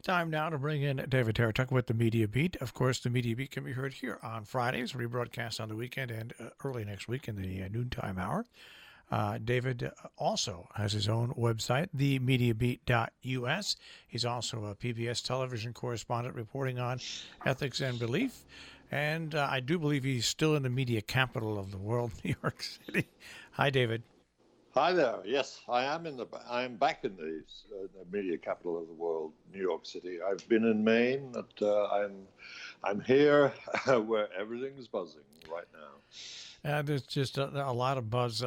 Time now to bring in David Tereshchuk with the Media Beat. Of course, the Media Beat can be heard here on Fridays, rebroadcast on the weekend, and early next week in the noontime hour. David also has his own website, themediabeat.us. He's also a PBS television correspondent reporting on ethics and belief. And I do believe he's still in the media capital of the world, New York City. Hi, David. Hi there. Yes, I am back in the media capital of the world, New York City. I've been in Maine, but I'm here where everything's buzzing right now. There's just a lot of buzz.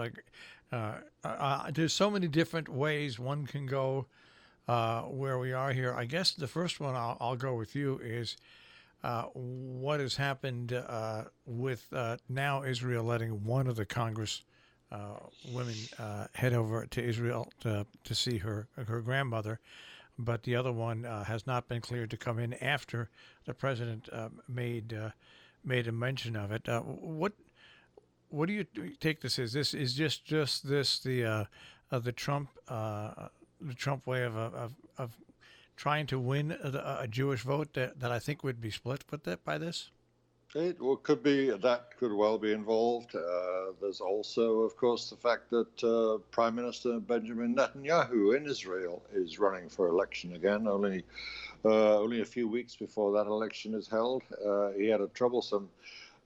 There's so many different ways one can go where we are here. I guess the first one I'll go with you is what has happened with now Israel letting one of the Congress women head over to Israel to see her grandmother, but the other one has not been cleared to come in after the president made a mention of it. What do you take this as? This is just this the Trump way of trying to win a Jewish vote that I think would be split by this? It could well be involved. There's also, of course, the fact that Prime Minister Benjamin Netanyahu in Israel is running for election again. Only a few weeks before that election is held, he had a troublesome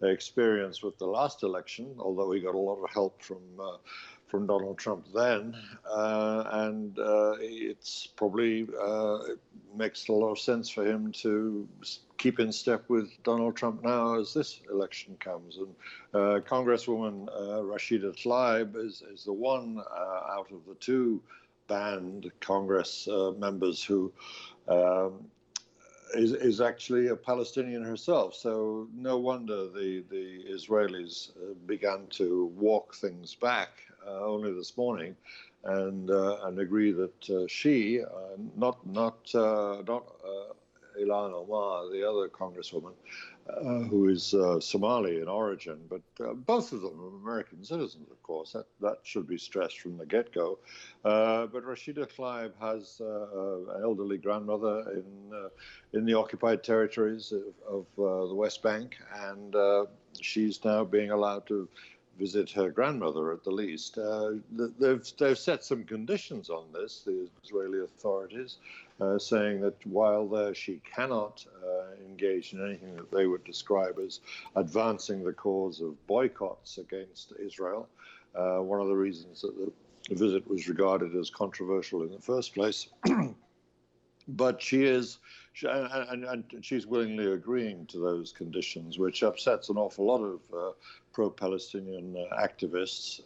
experience with the last election, although he got a lot of help from Donald Trump then, and it's probably it makes a lot of sense for him to keep in step with Donald Trump now as this election comes. And Congresswoman Rashida Tlaib is the one out of the two banned Congress members who is actually a Palestinian herself. So no wonder the Israelis began to walk things back only this morning, and agree that she, not Ilhan Omar, the other congresswoman, who is Somali in origin, but both of them are American citizens, of course. That should be stressed from the get-go. But Rashida Tlaib has an elderly grandmother in the occupied territories of the West Bank, and she's now being allowed to visit her grandmother at the least. They've set some conditions on this, the Israeli authorities, saying that while there she cannot engage in anything that they would describe as advancing the cause of boycotts against Israel. One of the reasons that the visit was regarded as controversial in the first place. But she's willingly agreeing to those conditions, which upsets an awful lot of pro-Palestinian activists,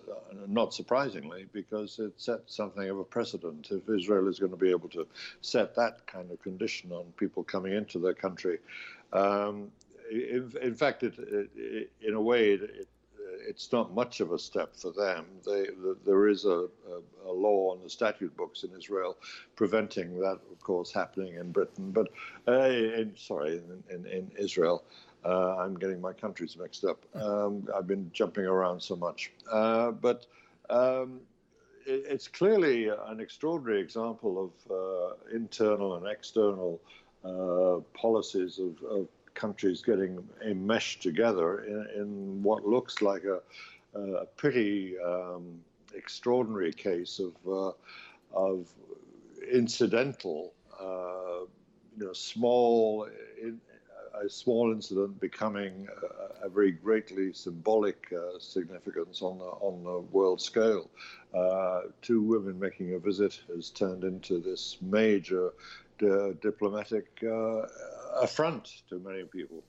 not surprisingly, because it sets something of a precedent. If Israel is going to be able to set that kind of condition on people coming into their country, in fact, in a way, it's not much of a step for them. There is a law on the statute books in Israel preventing that, of course, happening in Britain, but in Israel. I'm getting my countries mixed up. I've been jumping around so much. But it's clearly an extraordinary example of internal and external policies of countries getting enmeshed together in what looks like a pretty extraordinary case of incidental, a small incident becoming a very greatly symbolic significance on the world scale. Two women making a visit has turned into this major diplomatic affront to many people.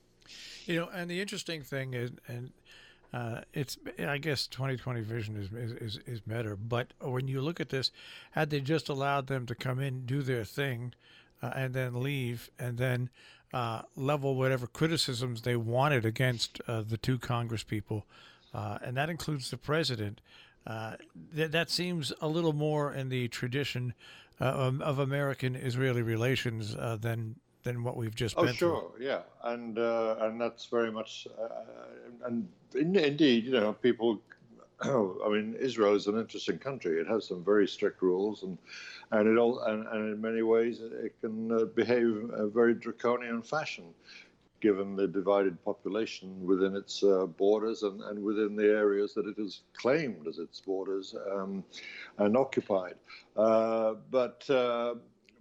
And the interesting thing is, and it's, I guess 2020 vision is better, but when you look at this, had they just allowed them to come in, do their thing, and then leave, and then level whatever criticisms they wanted against the two Congress people, and that includes the president, that seems a little more in the tradition of American-Israeli relations than what we've just been through. Oh, sure, yeah, and that's very much, and indeed, people I mean, Israel is an interesting country. It has some very strict rules, and in many ways it can behave in a very draconian fashion, given the divided population within its borders and within the areas that it has claimed as its borders and occupied.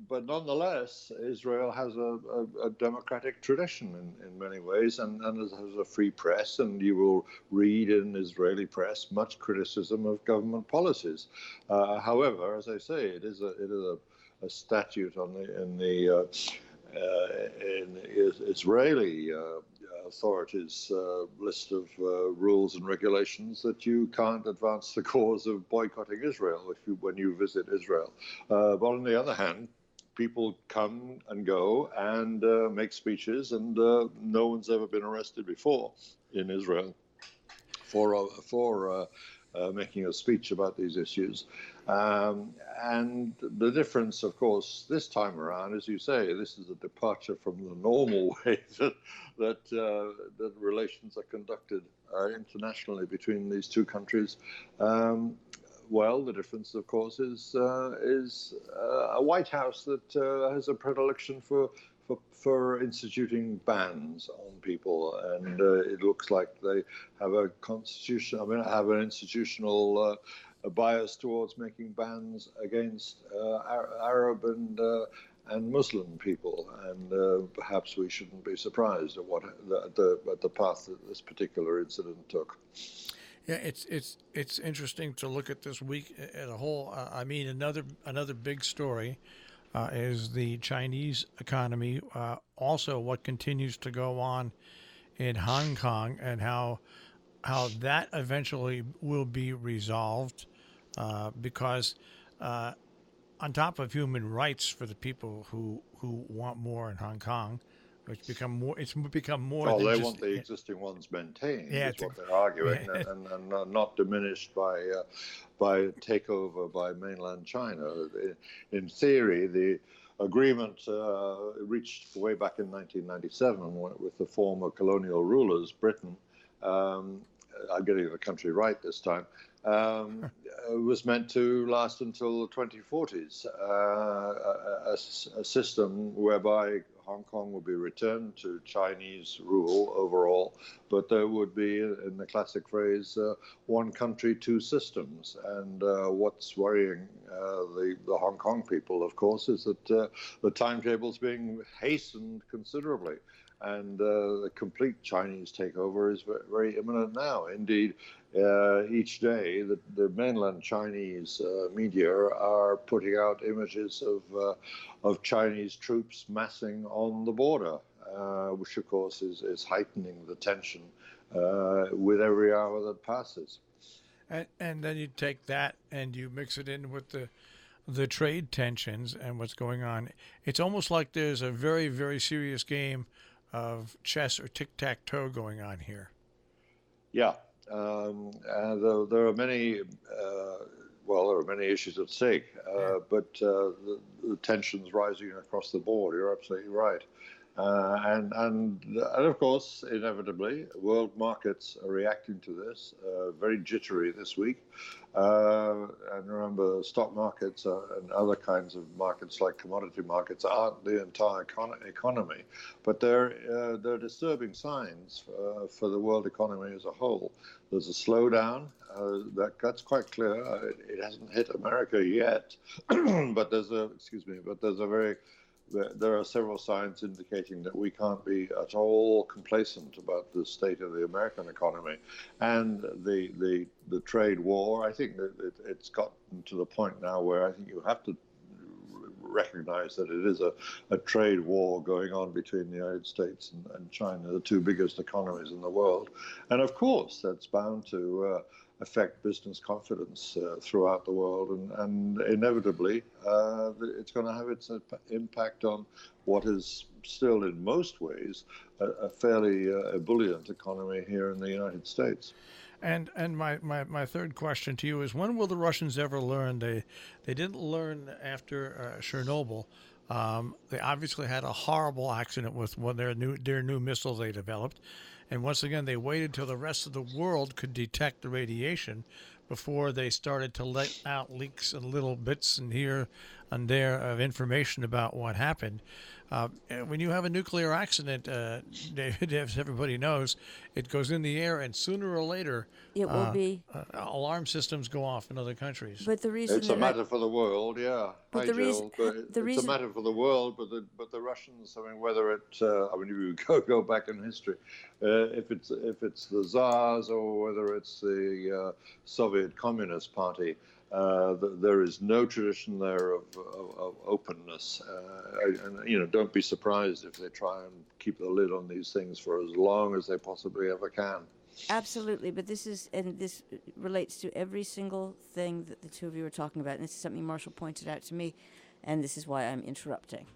But nonetheless, Israel has a democratic tradition in many ways, and has a free press, and you will read in Israeli press much criticism of government policies. However, as I say, it is a statute in the Israeli authorities' list of rules and regulations that you can't advance the cause of boycotting Israel when you visit Israel. But on the other hand, people come and go and make speeches, and no one's ever been arrested before in Israel for making a speech about these issues. And the difference, of course, this time around, as you say, this is a departure from the normal way that relations are conducted internationally between these two countries. Well, the difference, of course, is a White House that has a predilection for instituting bans on people, and it looks like they have have an institutional bias towards making bans against Arab and Muslim people, and perhaps we shouldn't be surprised at the path that this particular incident took. Yeah, it's interesting to look at this week as a whole. I mean, another big story is the Chinese economy. Also, what continues to go on in Hong Kong, and how that eventually will be resolved, because on top of human rights for the people who want more in Hong Kong, it's become more. Oh, than they just, want the existing ones maintained. Yeah, is what they're arguing, and not diminished by takeover by mainland China. In theory, the agreement reached way back in 1997 with the former colonial rulers, Britain. I'm getting the country right this time. Was meant to last until the 2040s, a system whereby Hong Kong would be returned to Chinese rule overall, but there would be, in the classic phrase, one country, two systems. And what's worrying the Hong Kong people, of course, is that the timetable's being hastened considerably. And the complete Chinese takeover is very imminent now. Indeed, each day, the mainland Chinese media are putting out images of Chinese troops massing on the border, which, of course, is heightening the tension with every hour that passes. And then you take that and you mix it in with the trade tensions and what's going on. It's almost like there's a very, very serious game of chess or tic-tac-toe going on here. Yeah, and there are many. There are many issues at stake, but the tensions rising across the board. You're absolutely right, and of course, inevitably, world markets are reacting to this. Very jittery this week, and remember, stock markets and other kinds of markets like commodity markets aren't the entire economy, but they're disturbing signs for the world economy as a whole. There's a slowdown. That's quite clear. It hasn't hit America yet, but there are several signs indicating that we can't be at all complacent about the state of the American economy and the trade war. I think that it's gotten to the point now where I think you have to recognize that it is a trade war going on between the United States and China, the two biggest economies in the world. And of course, that's bound to affect business confidence throughout the world, and inevitably it's going to have its impact on what is still in most ways a fairly ebullient economy here in the United States. And my third question to you is, when will the Russians ever learn? They didn't learn after Chernobyl. They obviously had a horrible accident with their new missile they developed. And once again, they waited till the rest of the world could detect the radiation before they started to let out leaks and little bits and here and there of information about what happened. When you have a nuclear accident, David, as everybody knows, it goes in the air, and sooner or later, it will be. Alarm systems go off in other countries. But the reason it's a matter for the world, yeah. But Hi, the Jill. reason, But the it's reason, a matter for the world, but the Russians. I mean, whether it, I mean, if you go back in history, if it's the Tsars or whether it's the Soviet Communist Party. There is no tradition there of openness, and don't be surprised if they try and keep the lid on these things for as long as they possibly ever can. Absolutely, but this relates to every single thing that the two of you are talking about, and this is something Marshall pointed out to me, and this is why I'm interrupting.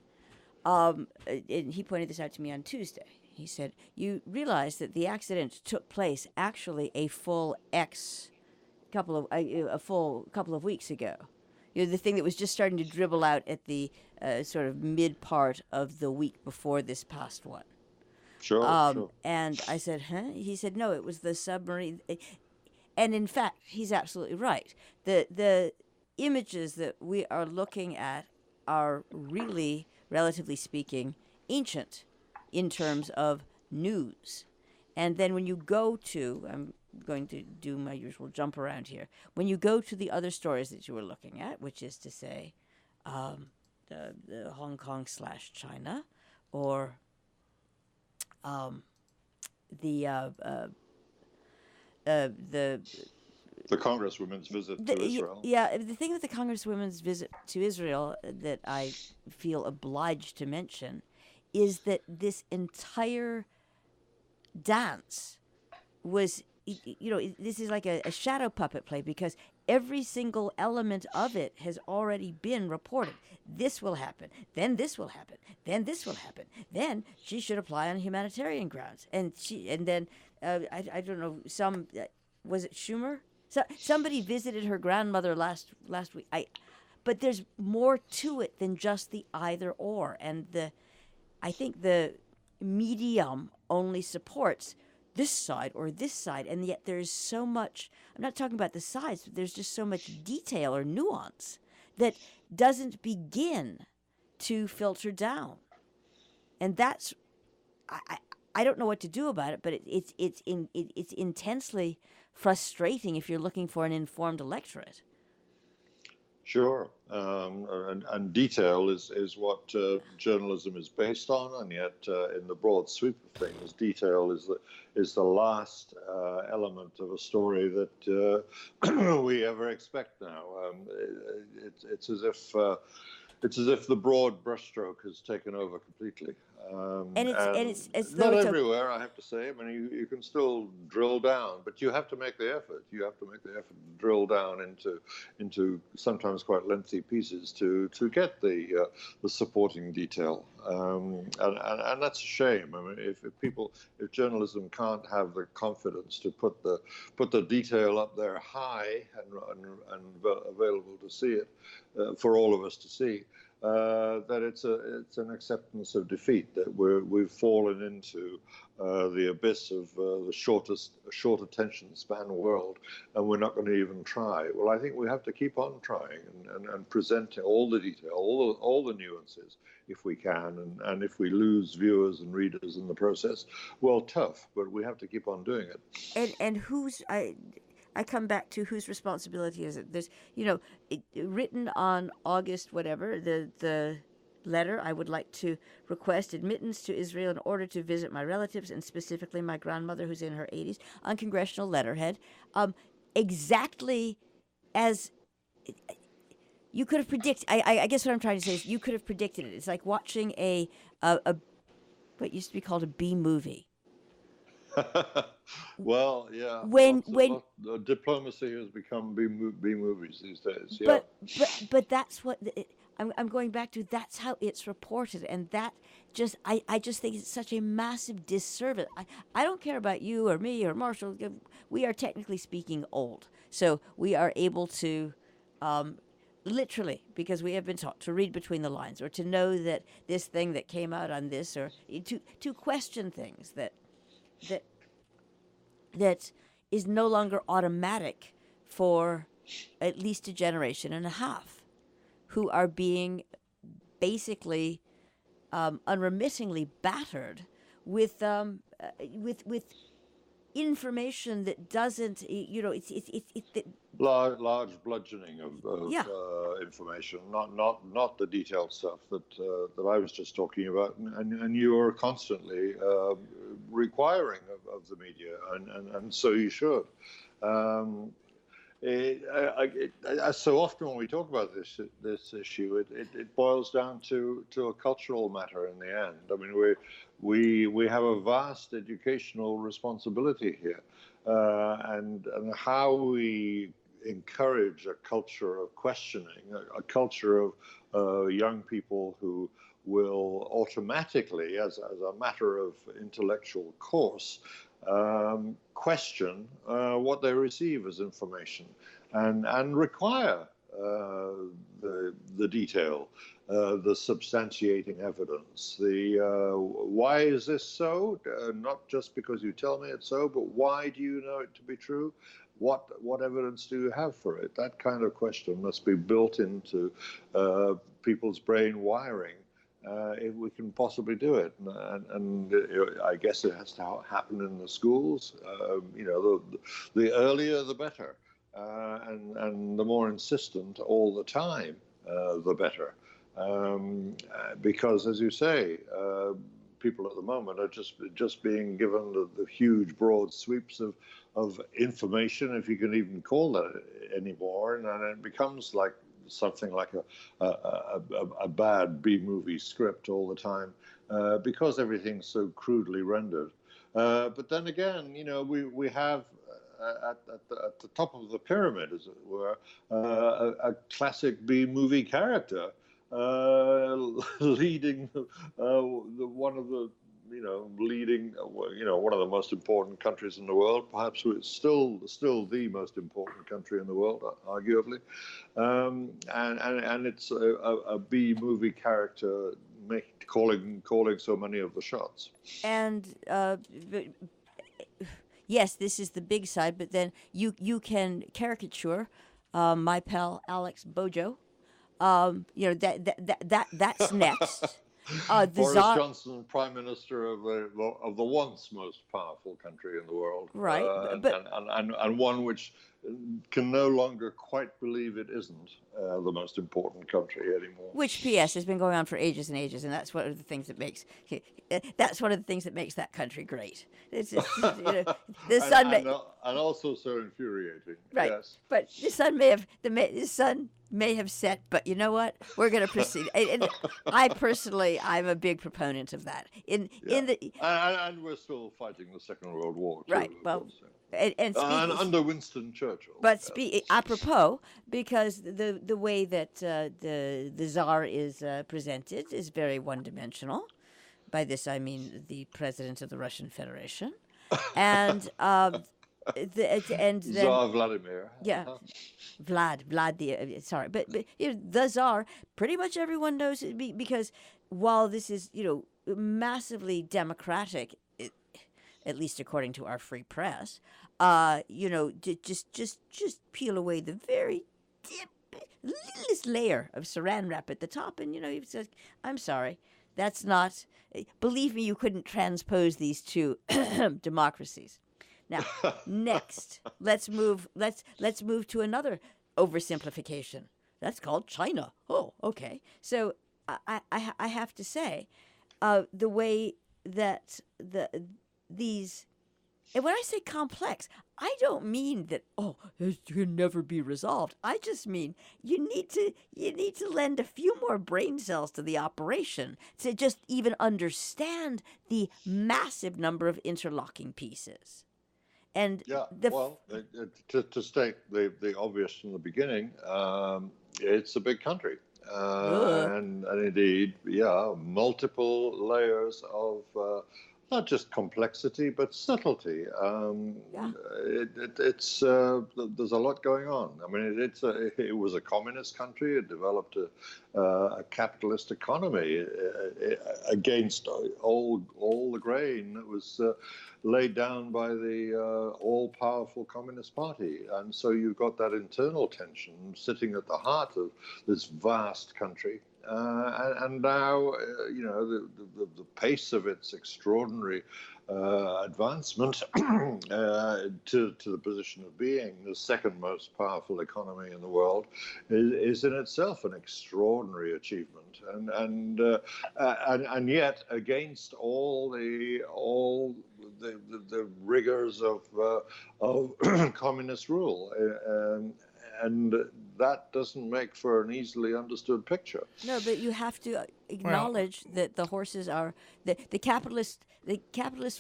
And he pointed this out to me on Tuesday. He said, "You realize that the accident took place actually a full couple of weeks ago. The thing that was just starting to dribble out at the sort of mid part of the week before this past one." Sure. And I said, "Huh?" He said, "No, it was the submarine." And in fact, he's absolutely right. The images that we are looking at are really, relatively speaking, ancient in terms of news. And then when you go to, I'm going to do my usual jump around here. When you go to the other stories that you were looking at, which is to say the Hong Kong/China, or the Congresswoman's visit to Israel. Yeah, the thing with the Congresswoman's visit to Israel that I feel obliged to mention is that this entire dance was, this is like a shadow puppet play, because every single element of it has already been reported. This will happen, then this will happen, then this will happen, then she should apply on humanitarian grounds, and then I don't know, was it Schumer? Somebody visited her grandmother last week. But there's more to it than just the either or, and I think the medium only supports this side or this side, and yet there's so much, I'm not talking about the sides, but there's just so much detail or nuance that doesn't begin to filter down. And that's, I don't know what to do about it, but it's intensely frustrating if you're looking for an informed electorate. Sure, and detail is what journalism is based on, and yet in the broad sweep of things, detail is the last element of a story that we ever expect now. It's as if the broad brushstroke has taken over completely. And it's not everywhere, I have to say. I mean, you can still drill down, but you have to make the effort. You have to make the effort to drill down into sometimes quite lengthy pieces to get the supporting detail. And that's a shame. I mean, if journalism can't have the confidence to put the detail up there high and available to see it for all of us to see, that it's an acceptance of defeat, that we've fallen into the abyss of the short attention span world, and we're not going to even try. Well, I think we have to keep on trying and presenting all the detail, all the nuances, if we can, and if we lose viewers and readers in the process, well, tough, but we have to keep on doing it. And I come back to whose responsibility is it? There's, written on August whatever, the letter, I would like to request admittance to Israel in order to visit my relatives, and specifically my grandmother, who's in her 80s, on congressional letterhead. Exactly as you could have predicted. I guess what I'm trying to say is you could have predicted it. It's like watching a what used to be called a B movie. Well, yeah. When diplomacy has become B movies these days. Yeah. But that's what I'm going back to. That's how it's reported, and that I just think it's such a massive disservice. I don't care about you or me or Marshall. We are technically speaking old, so we are able to. Literally, because we have been taught to read between the lines, or to know that this thing that came out on this, or to question things that is no longer automatic for at least a generation and a half who are being basically unremittingly battered with information that doesn't, it's large bludgeoning of yeah. information, not the detailed stuff that I was just talking about, and you are constantly requiring of the media, and so you should. So often when we talk about this issue, it boils down to a cultural matter in the end. I mean, we have a vast educational responsibility here, and how we encourage a culture of questioning, a culture of young people who will automatically, as a matter of intellectual course, question what they receive as information, and require the detail, the substantiating evidence, the why is this so? Not just because you tell me it's so, but why do you know it to be true? What evidence do you have for it? That kind of question must be built into people's brain wiring. If we can possibly do it, and I guess it has to happen in the schools. The earlier the better, and the more insistent all the time, the better. Because, as you say, people at the moment are just being given the huge broad sweeps of information, if you can even call that anymore, and it becomes like something like a bad B-movie script all the time, because everything's so crudely rendered. But then again, we have at the top of the pyramid, as it were, a classic B-movie character leading one of the leading one of the most important countries in the world. Perhaps it's still the most important country in the world, arguably, and it's a B movie character calling so many of the shots. And yes, this is the big side, but then you can caricature my pal Alex Bojo. That's next. Boris Johnson, Prime Minister of the once most powerful country in the world, right? And one which can no longer quite believe it isn't the most important country anymore. Which, P.S., has been going on for ages and ages, and that's one of the things that makes that country great. It's just, the sun and also so infuriating. Right, yes. But the sun may have set, but you know what? We're going to proceed. And I'm a big proponent of that. And we're still fighting the Second World War, too, right? Well, and under Winston Churchill. But apropos, because the way that the Tsar is presented is very one-dimensional. By this I mean the President of the Russian Federation, and Tsar Vladimir. Yeah, Vlad. Sorry, but the Tsar. Pretty much everyone knows it because while this is massively democratic, at least according to our free press, just peel away the very littlest layer of saran wrap at the top, and he says, "I'm sorry, that's not." Believe me, you couldn't transpose these two democracies. Now, next, let's move to another oversimplification. That's called China. Oh, okay. So I have to say, the way that these, and when I say complex, I don't mean that it can never be resolved. I just mean you need to lend a few more brain cells to the operation to just even understand the massive number of interlocking pieces. And to state the obvious from the beginning, it's a big country, and indeed, multiple layers of not just complexity, but subtlety. Yeah. There's a lot going on. I mean, it was a communist country. It developed a capitalist economy against all the grain that was laid down by the all-powerful Communist Party. And so you've got that internal tension sitting at the heart of this vast country. And now, the pace of its extraordinary advancement to the position of being the second most powerful economy in the world is in itself an extraordinary achievement. And yet, against all the rigors of communist rule. And that doesn't make for an easily understood picture. No, but you have to acknowledge that the horses are the capitalist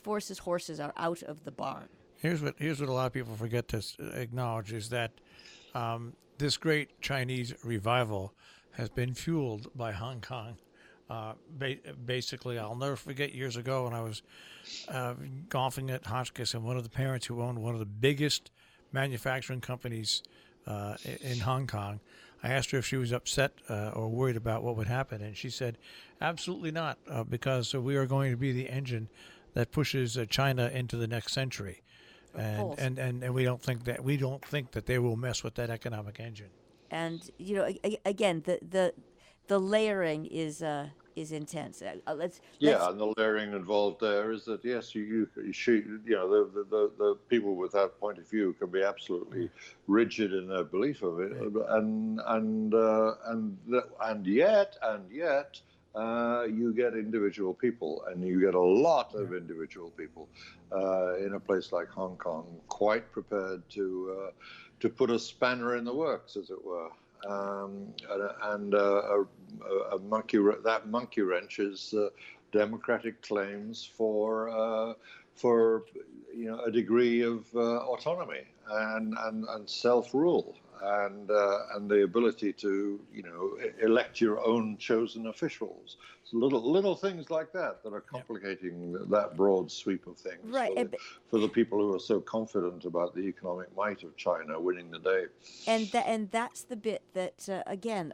forces horses are out of the barn. Here's what a lot of people forget to acknowledge is that this great Chinese revival has been fueled by Hong Kong. Basically, I'll never forget years ago when I was golfing at Hotchkiss, and one of the parents who owned one of the biggest manufacturing companies in Hong Kong, I asked her if she was upset or worried about what would happen, and she said, "Absolutely not, because we are going to be the engine that pushes China into the next century, and we don't think that they will mess with that economic engine." And again, the layering is intense. And the layering involved there is that yes, the people with that point of view can be absolutely rigid in their belief of it, and yet you get individual people, and you get a lot of individual people in a place like Hong Kong, quite prepared to put a spanner in the works, as it were. That monkey wrench is democratic claims for a degree of autonomy and self-rule and the ability to elect your own chosen officials. So little things like that are complicating that broad sweep of things, right? For the people who are so confident about the economic might of China winning the day. And that's the bit that again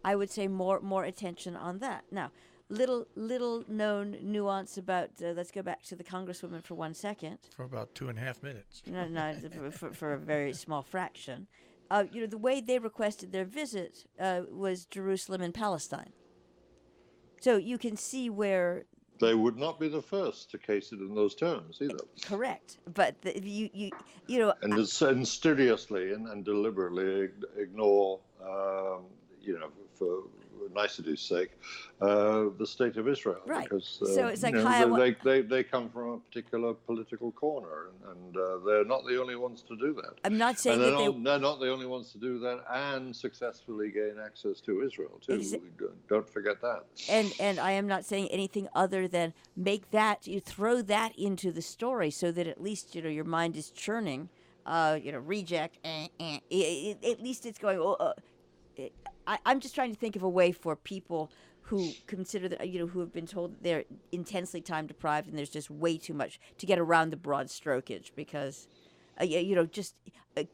I would say more attention on that. Now, little known nuance about let's go back to the Congresswoman for 1 second. For about 2.5 minutes. No, for a very small fraction. The way they requested their visit was Jerusalem and Palestine. So you can see where they would not be the first to case it in those terms either. Correct, but and studiously and deliberately ignore, for nicety's sake, the state of Israel, right? Because so it's like they come from a particular political corner, and they're not the only ones to do that. I'm not saying they're not the only ones to do that and successfully gain access to Israel too. Don't forget that. And I am not saying anything other than you throw that into the story so that at least your mind is churning. Reject. At least it's going. I'm just trying to think of a way for people who consider that who have been told that they're intensely time deprived and there's just way too much to get around the broad strokage because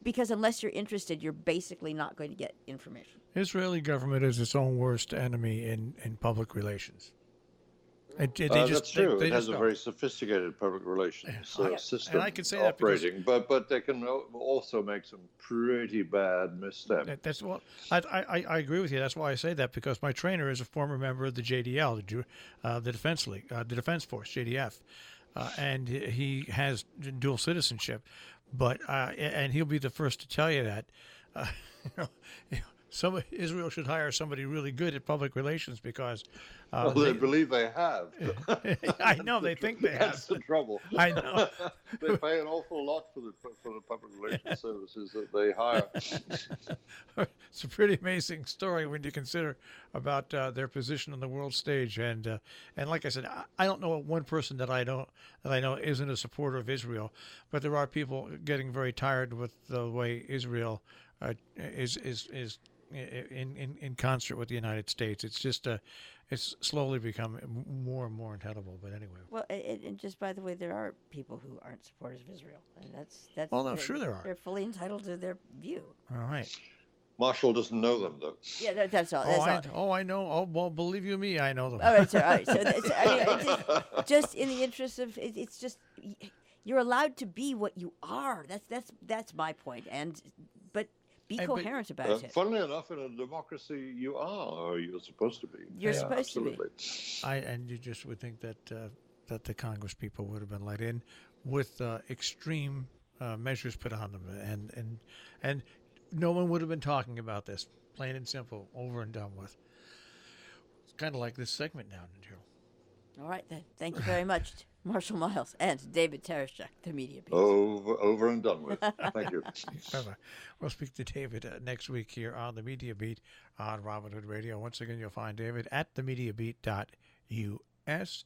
because unless you're interested, you're basically not going to get information. Israeli government is its own worst enemy in public relations. That's true. It has a very sophisticated public relations system, and I can say operating, but they can also make some pretty bad missteps. I agree with you. That's why I say that, because my trainer is a former member of the JDL, the Defense League, the Defense Force, JDF, and he has dual citizenship. But and he'll be the first to tell you that. Israel should hire somebody really good at public relations because they believe they have. I know they think they have. That's the trouble. I know. They pay an awful lot for the public relations services that they hire. It's a pretty amazing story when you consider about their position on the world stage. And like I said, I don't know one person that I know isn't a supporter of Israel, but there are people getting very tired with the way Israel is in concert with the United States. It's just it's slowly becoming more and more untenable. But anyway. Well, and just by the way, there are people who aren't supporters of Israel, and that's Well, no, sure there are. They're fully entitled to their view. All right. Marshall doesn't know them, though. Yeah, that's all. I know. Oh, well, believe you me, I know them. All right, sir. All right. So, I mean, it's just in the interest of, it's just you're allowed to be what you are. That's my point. But be coherent about it. Funnily enough, in a democracy, you are, or you're supposed to be. You're supposed to be. And you just would think that that the Congress people would have been let in with extreme measures put on them, and no one would have been talking about this. Plain and simple, over and done with. It's kind of like this segment now, Jill. All right, then. Thank you very much, Marshall Miles and David Tereshchuk, the Media Beat. Over and done with. Thank you. Bye-bye. We'll speak to David next week here on the Media Beat on Robin Hood Radio. Once again, you'll find David at themediabeat.us.